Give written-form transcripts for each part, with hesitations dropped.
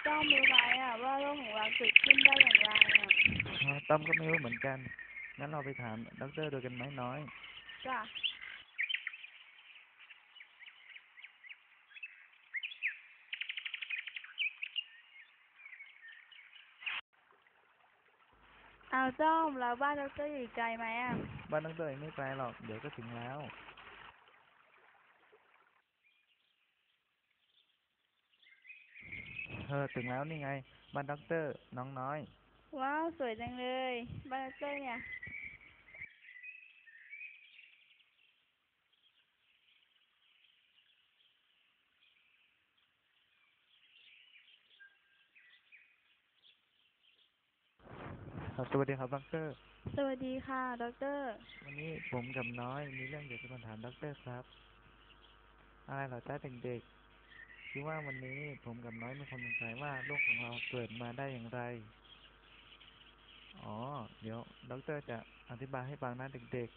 ต้องรู้ไหมว่าโลกของเราเกิดขึ้นได้อย่างไรต้อมก็ไม่รู้เหมือนกัน งั้นเราไปถามด็อกเตอร์ดูกันไหมน้อยจ้ะเอาต้อมเราบ้านดรอยู่ไกลไหมบ้านด็อกเตอร์ยังไม่ไกลหรอก เดี๋ยวก็ถึงแล้วถึงแล้วนี่ไง บ้านด็อกเตอร์น้องน้อยว้าวสวยจังเลยบ้านดรเนี่ยสวัสดีครับด็อกเตอร์สวัสดีค่ะดรวันนี้ผมกับน้อยมีเรื่องอยากจะมาถามด็อกเตอร์ครับอะไรเหรอจ้าเด็กๆคือว่าวันนี้ผมกับน้อยมีความสงสัยว่าโลกของเราเกิดมาได้อย่างไรอ๋อเดี๋ยวด็อกเตอร์จะอธิบายให้ฟังนะเด็ก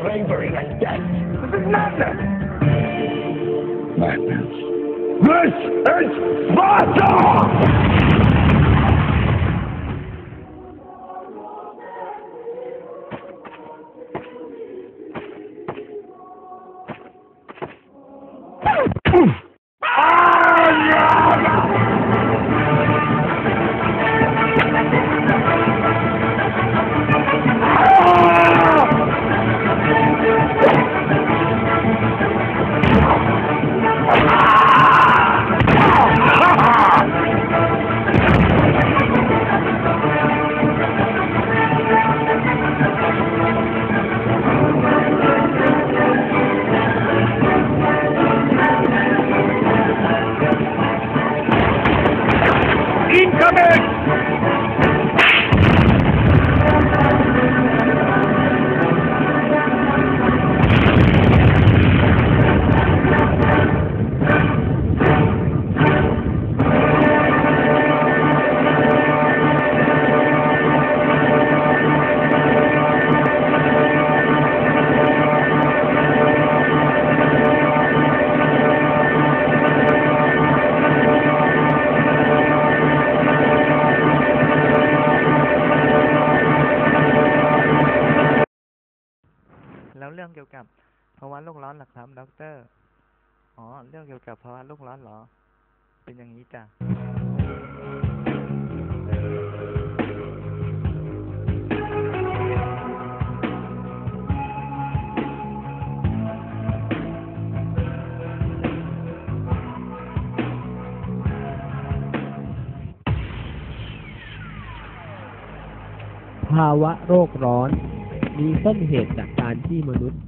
Slavery and death. This is madness. Madness. This is Sparta! Incoming! แล้วเรื่องเกี่ยวกับภาวะโลกร้อนล่ะครับด็อกเตอร์อ๋อเรื่องเกี่ยวกับภาวะโลกร้อนเหรอเป็นอย่างนี้จ้ะภาวะโลกร้อนมีต้นเหตุจากการที่มนุษย์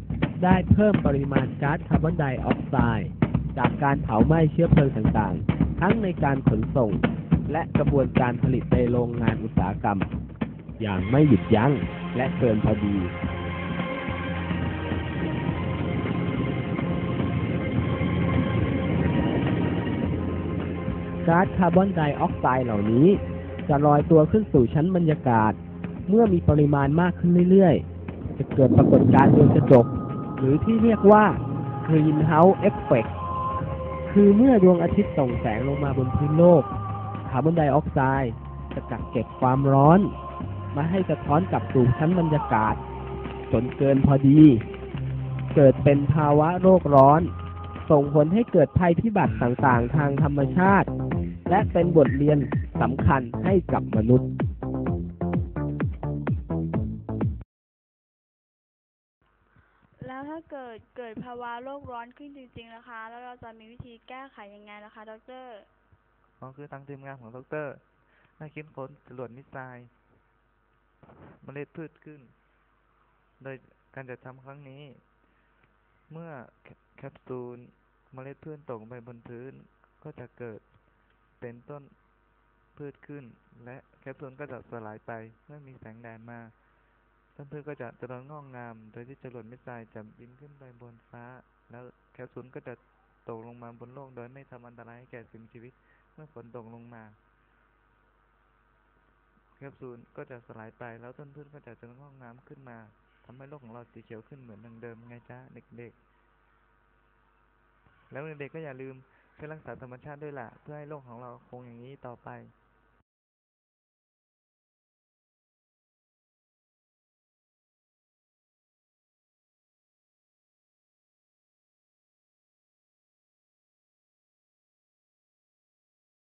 ได้เพิ่มปริมาณก๊าซคาร์บอนไดออกไซด์จากการเผาไหม้เชื้อเพลิงต่างๆทั้งในการขนส่งและกระบวนการผลิตในโรงงานอุตสาหกรรมอย่างไม่หยุดยั้งและเกินพอดีก๊าซคาร์บอนไดออกไซด์เหล่านี้ จะลอยตัวขึ้นสู่ชั้นบรรยากาศ เมื่อมีปริมาณมากขึ้นเรื่อยๆ จะเกิดปรากฏการณ์ดวงกระจกหรือที่เรียกว่า Greenhouse Effect คือเมื่อดวงอาทิตย์ส่องแสงลงมาบนพื้นโลกคาร์บอนไดออกไซด์จะกักเก็บความร้อนมาให้สะท้อนกลับสู่ชั้นบรรยากาศจนเกินพอดี เกิดเป็นภาวะโลกร้อน ส่งผลให้เกิดภัยพิบัติต่างๆทางธรรมชาติ และเป็นบทเรียนสำคัญให้กับมนุษย์ แล้วถ้าเกิดภาวะโลกร้อนขึ้นจริงๆนะคะ แล้วเราจะมีวิธีแก้ไขยังไงล่ะคะดร.ก็คือทางทีมงานของดร.ได้คิดค้นจรวดมิสไซล์เมล็ดพืชขึ้น โดยการจัดทำครั้งนี้ เมื่อแคปซูลเมล็ดพืชตกไปบนพื้น ก็จะเกิดเป็นต้นพืชขึ้น และแคปซูลก็จะสลายไปเมื่อมีแสงแดดมาต้นพืชก็จะเจริญงอกงาม โดยที่จรวดมิสไซล์จะบินขึ้นไปบนฟ้า แล้วแคปซูลก็จะตกลงมาบนโลกโดยไม่ทำอันตรายให้แก่สิ่งมีชีวิต เมื่อฝนตกลงมาแคปซูลก็จะสลายไปแล้วต้นพืชก็จะเจริญงอกงามขึ้นมาทำให้โลกของเราสีเขียวขึ้นเหมือนดังเดิมไงจ๊ะเด็กๆแล้วเด็กๆก็อย่าลืมช่วยรักษาธรรมชาติด้วยล่ะเพื่อให้โลกของเราคงอย่างนี้ต่อไป